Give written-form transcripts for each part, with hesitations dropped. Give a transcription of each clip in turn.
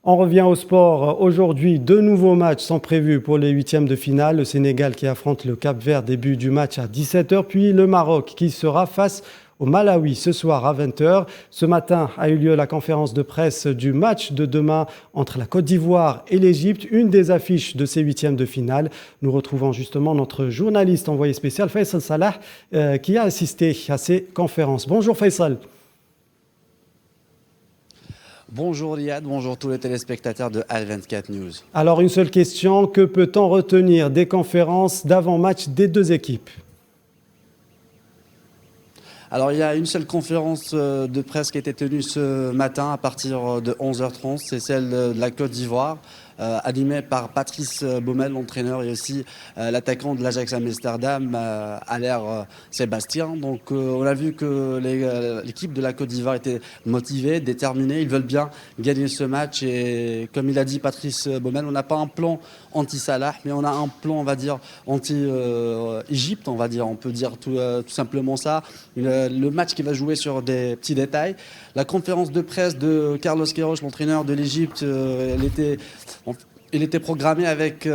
On revient au sport. Aujourd'hui, deux nouveaux matchs sont prévus pour les huitièmes de finale. Le Sénégal qui affronte le Cap-Vert, début du match à 17h, puis le Maroc qui sera face au Malawi ce soir à 20h. Ce matin a eu lieu la conférence de presse du match de demain entre la Côte d'Ivoire et l'Égypte, une des affiches de ces huitièmes de finale. Nous retrouvons justement notre journaliste envoyé spécial Faisal Salah qui a assisté à ces conférences. Bonjour Faisal. Bonjour Riyad, bonjour tous les téléspectateurs de Al24 News. Alors une seule question, que peut-on retenir des conférences d'avant-match des deux équipes ? Alors il y a une seule conférence de presse qui a été tenue ce matin à partir de 11h30, c'est celle de la Côte d'Ivoire, animée par Patrice Baumel, l'entraîneur, et aussi l'attaquant de l'Ajax Amsterdam, Aller Sébastien. Donc on a vu que l'équipe de la Côte d'Ivoire était motivée, déterminée, ils veulent bien gagner ce match et comme il a dit Patrice Baumel, on n'a pas un plan anti-Salah, mais on a un plan, on va dire, anti-Égypte, on peut dire tout simplement ça. Le match qui va jouer sur des petits détails. La conférence de presse de Carlos Queiroz, l'entraîneur de l'Égypte, il était programmé avec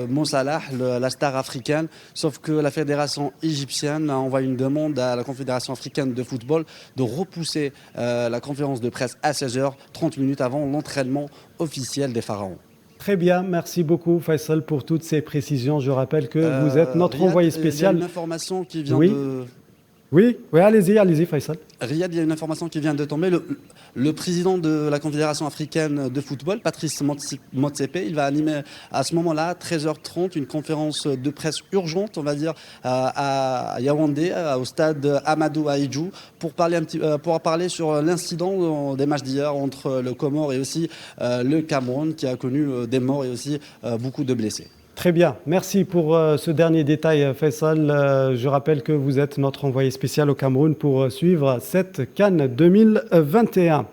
Mo Salah, la star africaine, sauf que la fédération égyptienne a envoyé une demande à la Confédération africaine de football de repousser la conférence de presse à 16h, 30 minutes avant l'entraînement officiel des Pharaons. Très bien, merci beaucoup Faisal pour toutes ces précisions. Je rappelle que vous êtes notre Riyad, envoyé spécial. Il y a une information qui vient Oui. de... Oui, allez-y Faisal. Riyad, il y a une information qui vient de tomber. Le président de la Confédération africaine de football, Patrice Motsepe, il va animer à ce moment-là, 13h30, une conférence de presse urgente, on va dire, à Yaoundé, au stade Amadou Ahidjo, pour parler sur l'incident des matchs d'hier entre le Comore et aussi le Cameroun, qui a connu des morts et aussi beaucoup de blessés. Très bien, merci pour ce dernier détail Faisal. Je rappelle que vous êtes notre envoyé spécial au Cameroun pour suivre cette CAN 2021.